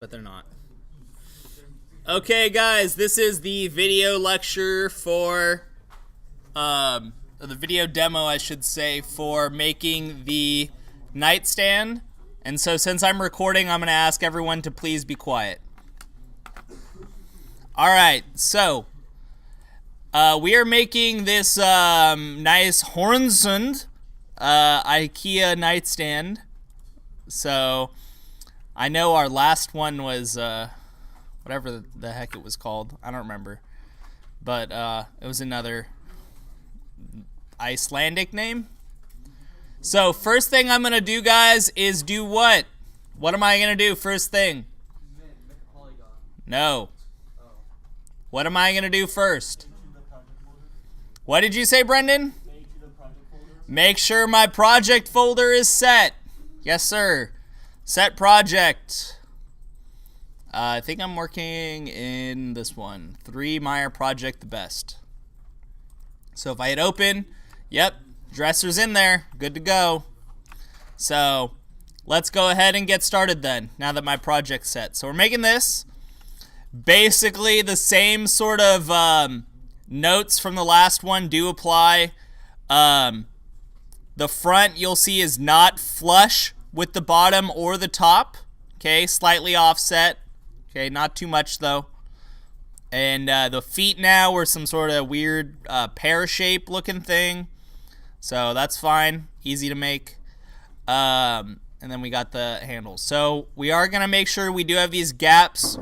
But they're not. Okay, guys, this is the video lecture for, the video demo, I should say, for making the nightstand. And so since I'm recording, I'm going to ask everyone to please be quiet. Alright, so, we are making this, nice Hornsund, IKEA nightstand. So, I know our last one was, whatever the heck it was called. I don't remember. But it was another Icelandic name. So first thing I'm going to do, guys, is do what? What am I going to do first thing? No. What am I going to do first? What did you say, Brendan? Make sure my project folder is set. Yes, sir. Set project. I think I'm working in this one. 3 Meyer project the best. So if I hit open, yep, dresser's in there. Good to go. So let's go ahead and get started then, now that my project's set. So we're making this. Basically the same sort of notes from the last one do apply. The front, you'll see, is not flush with the bottom or the top. Okay, slightly offset. Okay, not too much though. And the feet now were some sort of weird pear shape looking thing. So that's fine, easy to make. And then we got the handles. So we are gonna make sure we do have these gaps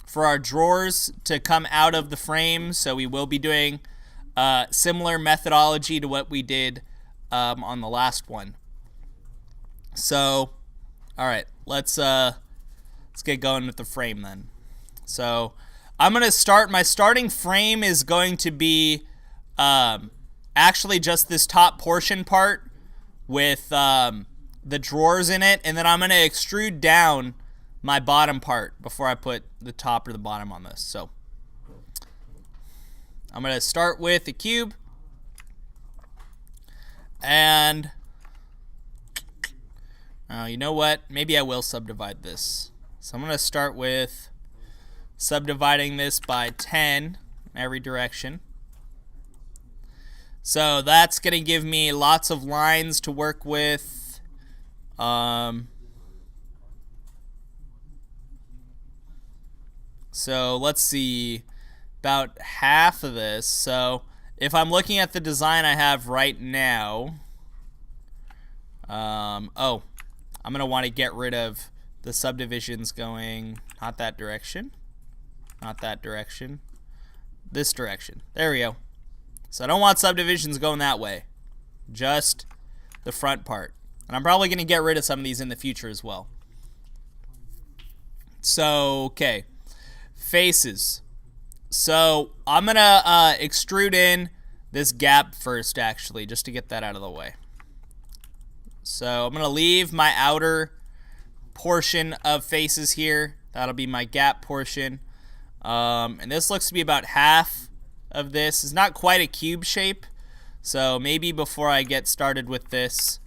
for our drawers to come out of the frame. So we will be doing similar methodology to what we did on the last one. So, all right, let's get going with the frame then. So I'm going to start, my starting frame is going to be actually just this top portion part with the drawers in it, and then I'm going to extrude down my bottom part before I put the top or the bottom on this. So I'm going to start with the cube, and you know what, maybe I will subdivide this. So I'm going to start with subdividing this by 10 in every direction. So that's going to give me lots of lines to work with. So let's see, about half of this. So if I'm looking at the design I have right now, I'm going to want to get rid of the subdivisions going not that direction, not that direction, this direction. There we go. So I don't want subdivisions going that way, just the front part. And I'm probably going to get rid of some of these in the future as well. So, okay, faces. So I'm going to extrude in this gap first, actually, just to get that out of the way. So I'm going to leave my outer portion of faces here. That'll be my gap portion. And this looks to be about half of this. It's not quite a cube shape. So maybe before I get started with this,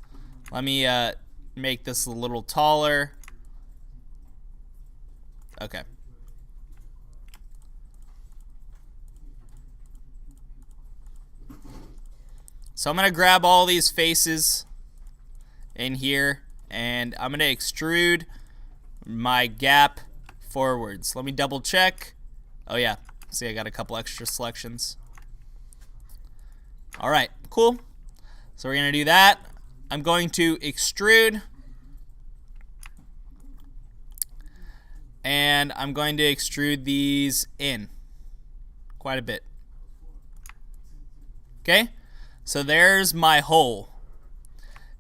let me make this a little taller. Okay. So I'm going to grab all these faces in here, and I'm going to extrude my gap forwards. Let me double check. Oh yeah, see, I got a couple extra selections. All right, cool. So we're going to do that. I'm going to extrude, and I'm going to extrude these in quite a bit. Okay, so there's my hole.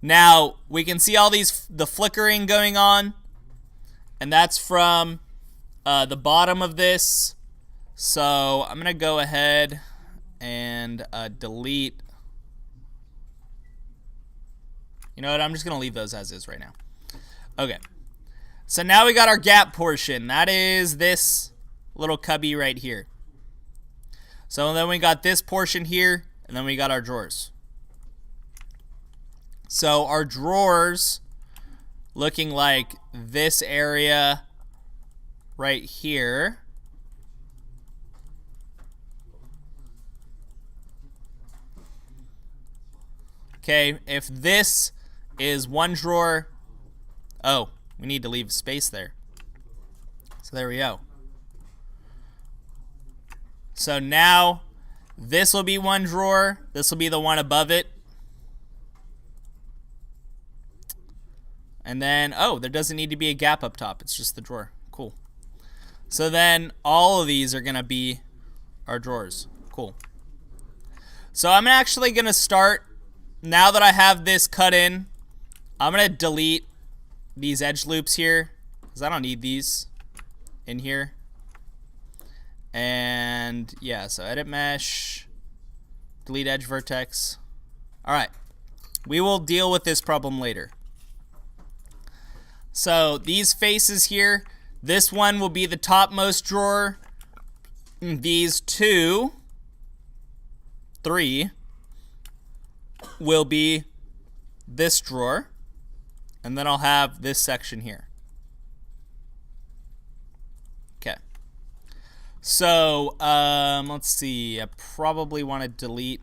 Now we can see all the flickering going on, and that's from the bottom of this. So I'm gonna go ahead and delete. You know what, I'm just gonna leave those as is right now. Okay, so now we got our gap portion. That is this little cubby right here. So then we got this portion here, and then we got our drawers. So our drawers looking like this area right here. Okay, if this is one drawer, oh, we need to leave space there. So there we go. So now this will be one drawer. This will be the one above it. And then, oh, there doesn't need to be a gap up top. It's just the drawer. Cool. So then all of these are going to be our drawers. Cool. So I'm actually going to start, now that I have this cut in, I'm going to delete these edge loops here because I don't need these in here. And yeah, so edit mesh, delete edge vertex. All right. We will deal with this problem later. So these faces here, this one will be the topmost drawer. These 2, 3 will be this drawer. And then I'll have this section here. Okay. So let's see. I probably want to delete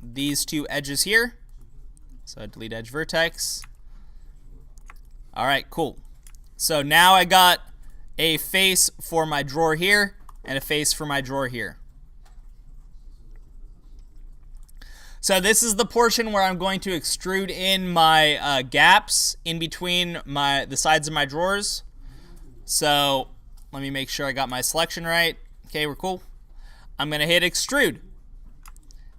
these 2 edges here. So delete edge vertex. All right, cool. So now I got a face for my drawer here and a face for my drawer here. So this is the portion where I'm going to extrude in my gaps in between the sides of my drawers. So let me make sure I got my selection right. Okay, we're cool. I'm going to hit extrude.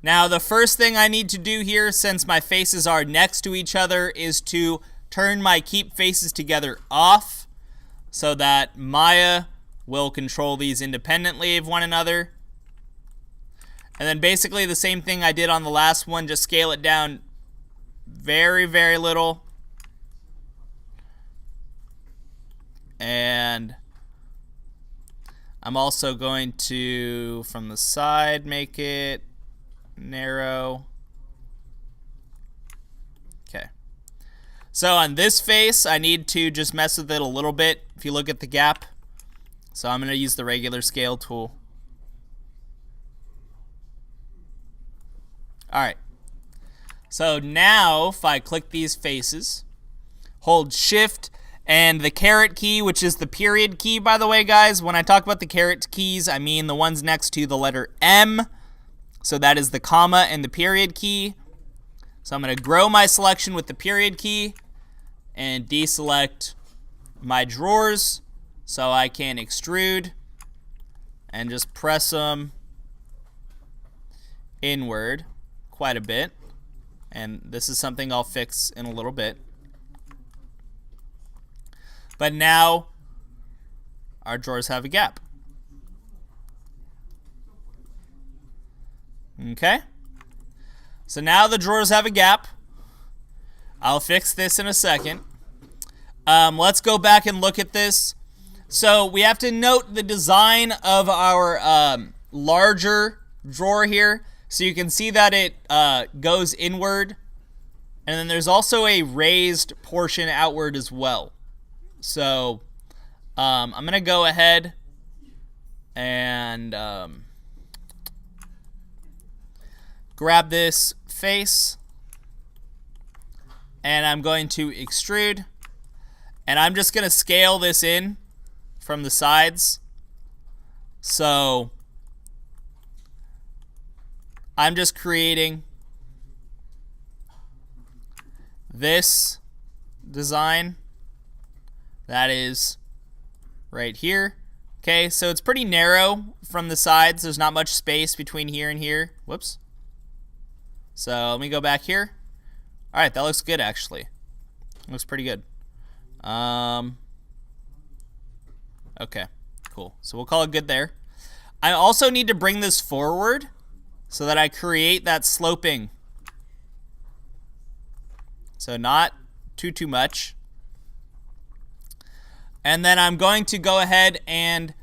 Now the first thing I need to do here, since my faces are next to each other, is to turn my keep faces together off so that Maya will control these independently of one another. And then basically the same thing I did on the last one, just scale it down very, very little. And I'm also going to, from the side, make it narrow. Okay. So on this face, I need to just mess with it a little bit if you look at the gap. So I'm going to use the regular scale tool. Alright. So now if I click these faces, hold shift and the caret key, which is the period key, by the way, guys. When I talk about the caret keys, I mean the ones next to the letter M. So that is the comma and the period key. So I'm going to grow my selection with the period key and deselect my drawers so I can extrude and just press them inward quite a bit. And this is something I'll fix in a little bit. But now our drawers have a gap. Okay. So now the drawers have a gap. I'll fix this in a second. Let's go back and look at this. So we have to note the design of our larger drawer here. So you can see that it goes inward. And then there's also a raised portion outward as well. So I'm going to go ahead and grab this face. And I'm going to extrude. And I'm just going to scale this in from the sides. So I'm just creating this design that is right here. Okay, so it's pretty narrow from the sides. There's not much space between here and here. Whoops. So let me go back here. All right, that looks good actually. Looks pretty good. Okay, cool. So we'll call it good there. I also need to bring this forward so that I create that sloping. So not too much. And then I'm going to go ahead and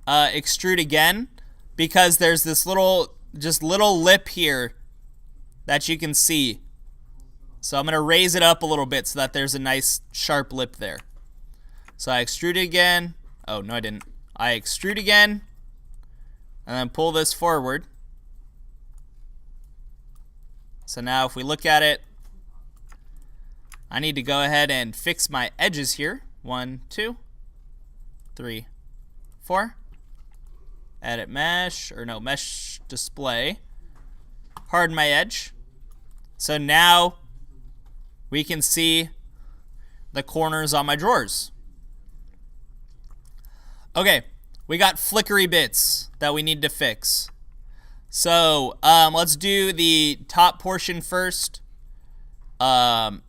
extrude again because there's this little lip here that you can see. So I'm going to raise it up a little bit so that there's a nice sharp lip there. So I extrude it again. Oh, no, I didn't. I extrude again, and then pull this forward. So now if we look at it, I need to go ahead and fix my edges here. 1, 2, 3, 4. Edit mesh, or no, mesh display. Harden my edge. So now we can see the corners on my drawers. Okay, we got flickery bits that we need to fix. So let's do the top portion first. I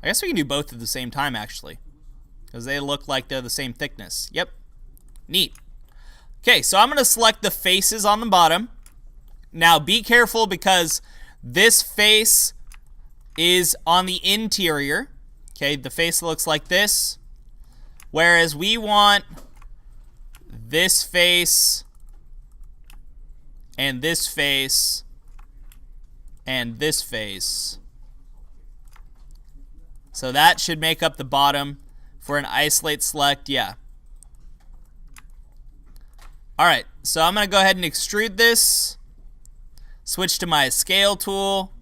guess we can do both at the same time, actually, because they look like they're the same thickness. Yep, neat. Okay, so I'm going to select the faces on the bottom. Now be careful because this face is on the interior. Okay, the face looks like this. Whereas we want this face and this face and this face. So that should make up the bottom for an isolate select, yeah. Alright, so I'm going to go ahead and extrude this. Switch to my scale tool.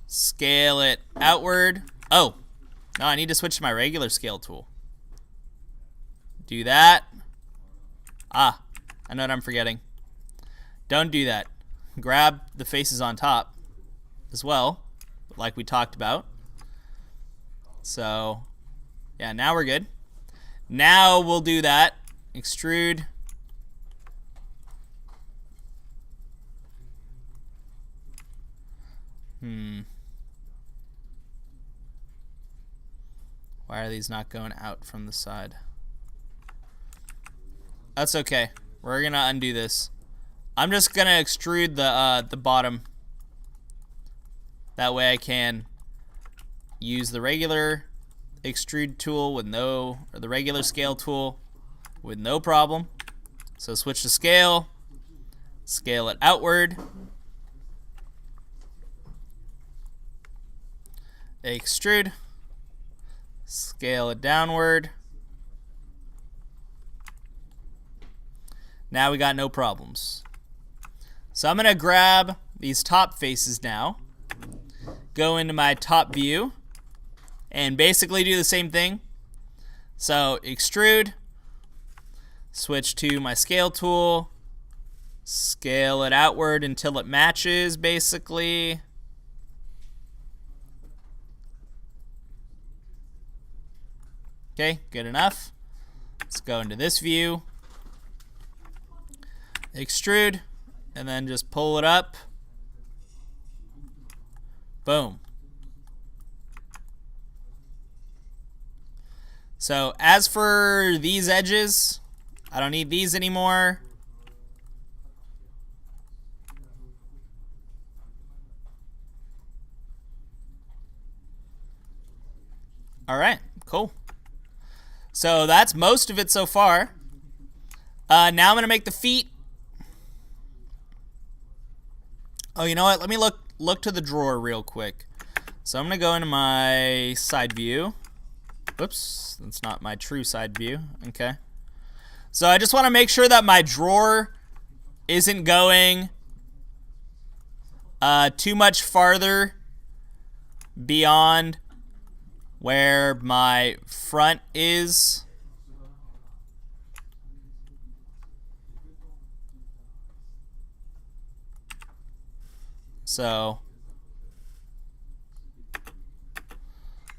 Scale it outward. Oh, no, I need to switch to my regular scale tool. Do that. Ah, I know what I'm forgetting. Don't do that. Grab the faces on top as well, like we talked about. So, yeah, now we're good. Now we'll do that. Extrude. Why are these not going out from the side? That's okay. We're gonna undo this. I'm just gonna extrude the bottom. That way I can use the regular extrude tool with no, or the regular scale tool with no problem. So switch to scale. Scale it outward. Extrude. Scale it downward. Now we got no problems. So I'm going to grab these top faces now, go into my top view, and basically do the same thing. So extrude, switch to my scale tool, scale it outward until it matches, basically. Okay, good enough. Let's go into this view. Extrude, and then just pull it up. Boom. So as for these edges, I don't need these anymore. All right, cool. So that's most of it so far. Now I'm going to make the feet. Oh, you know what? Let me look to the drawer real quick. So I'm going to go into my side view. Oops, that's not my true side view. Okay. So I just want to make sure that my drawer isn't going too much farther beyond where my front is. So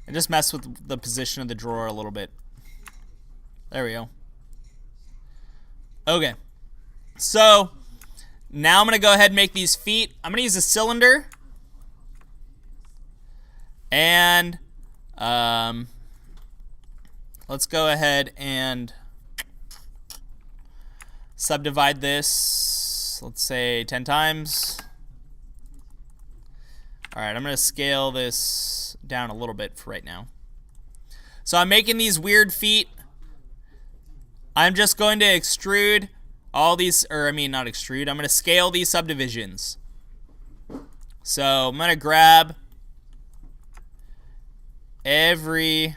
I just mess with the position of the drawer a little bit. There we go. Okay. So now I'm going to go ahead and make these feet. I'm going to use a cylinder. And let's go ahead and subdivide this, let's say 10 times. Alright, I'm going to scale this down a little bit for right now. So I'm making these weird feet. I'm just going to extrude all these, or I mean not extrude, I'm going to scale these subdivisions. So I'm going to grab every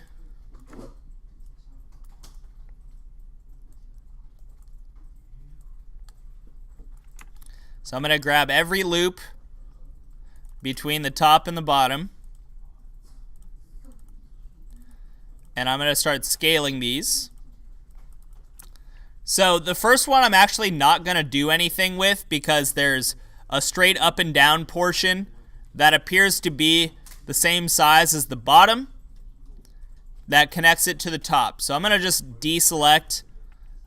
So I'm going to grab every loop between the top and the bottom, and I'm going to start scaling these. So the first one I'm actually not going to do anything with because there's a straight up and down portion that appears to be the same size as the bottom that connects it to the top. So I'm going to just deselect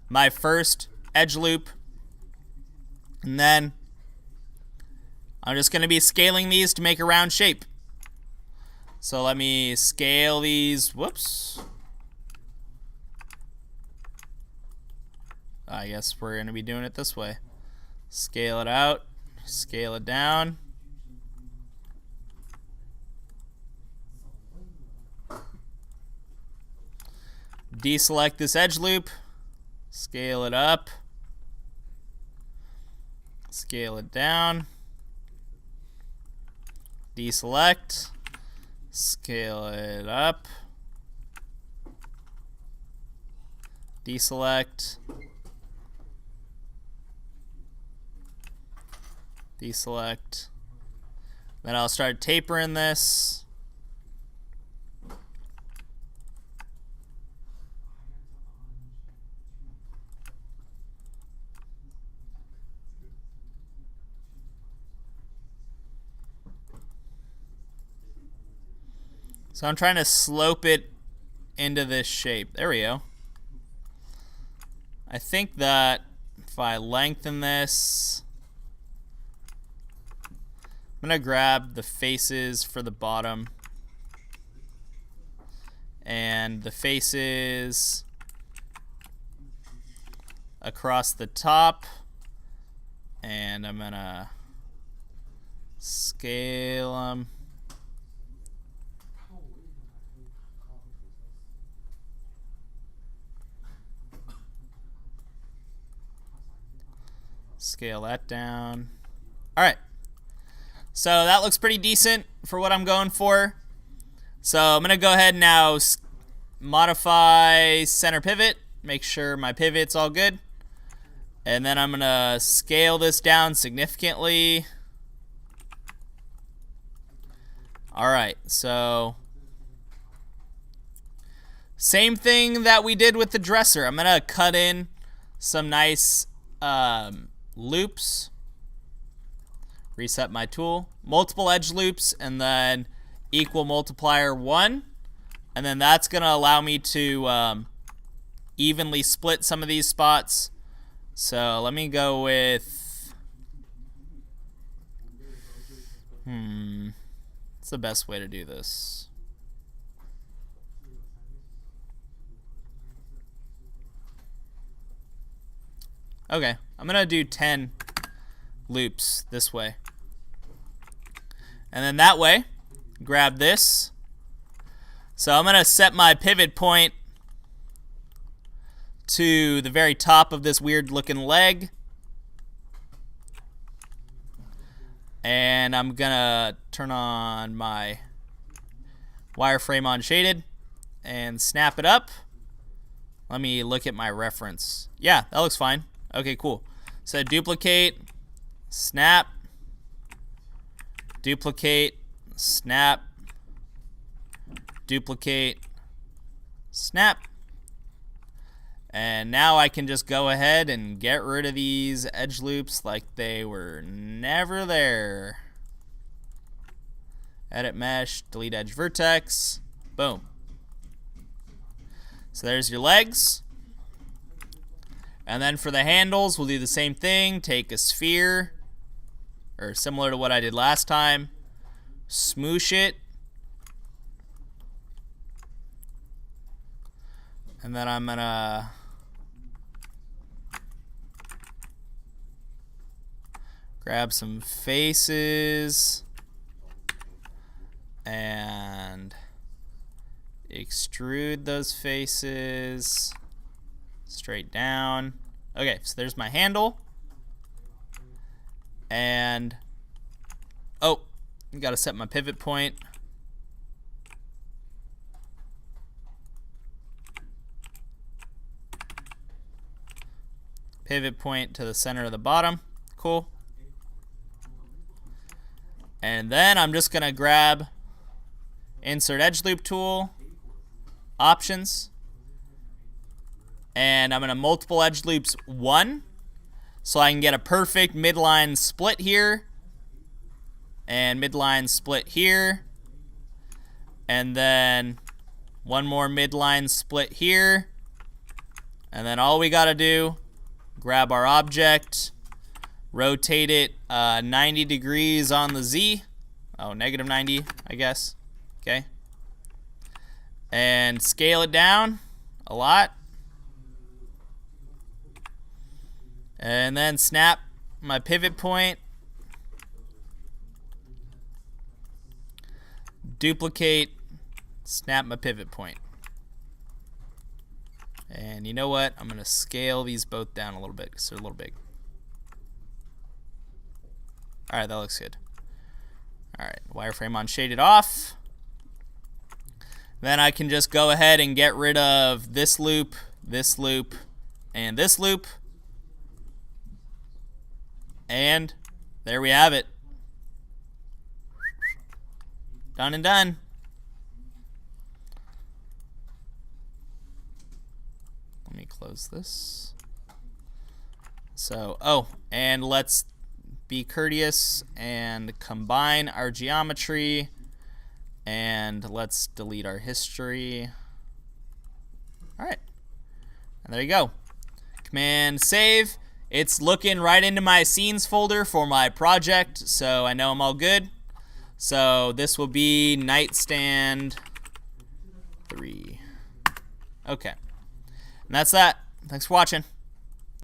my first edge loop, and then I'm just going to be scaling these to make a round shape. So let me scale these. Whoops. I guess we're going to be doing it this way. Scale it out, scale it down. Deselect this edge loop, scale it up, scale it down, deselect, scale it up, deselect, deselect. Then I'll start tapering this. So I'm trying to slope it into this shape. There we go. I think that if I lengthen this, I'm going to grab the faces for the bottom and the faces across the top, and I'm going to scale them. Scale that down. All right. So that looks pretty decent for what I'm going for. So I'm going to go ahead and now modify center pivot. Make sure my pivot's all good. And then I'm going to scale this down significantly. All right. So same thing that we did with the dresser. I'm going to cut in some nice loops, reset my tool, multiple edge loops, and then equal multiplier 1, and then that's going to allow me to evenly split some of these spots. So let me go with what's the best way to do this? Okay, I'm going to do 10 loops this way. And then that way, grab this. So I'm going to set my pivot point to the very top of this weird looking leg. And I'm going to turn on my wireframe on shaded and snap it up. Let me look at my reference. Yeah, that looks fine. Okay, cool. So duplicate, snap, duplicate, snap, duplicate, snap. And now I can just go ahead and get rid of these edge loops like they were never there. Edit mesh, delete edge vertex, boom. So there's your legs. And then for the handles, we'll do the same thing. Take a sphere, or similar to what I did last time, smoosh it. And then I'm gonna grab some faces and extrude those faces straight down. Okay, so there's my handle. And oh, gotta set my pivot point. Pivot point to the center of the bottom. Cool. And then I'm just going to grab Insert Edge Loop Tool, Options, and I'm going to multiple edge loops 1 so I can get a perfect midline split here and midline split here, and then one more midline split here, and then all we got to do, grab our object, rotate it 90 degrees on the Z, negative 90 I guess, okay, and scale it down a lot, and then snap my pivot point, duplicate, snap my pivot point. And you know what? I'm going to scale these both down a little bit because they're a little big. Alright, that looks good. Alright, wireframe on shaded off. Then I can just go ahead and get rid of this loop, and this loop. And there we have it. Done and done. Let me close this. So, and let's be courteous and combine our geometry, and let's delete our history. All right, and there you go. Command save. It's looking right into my scenes folder for my project, so I know I'm all good. So this will be Nightstand 3. Okay, and that's that. Thanks for watching.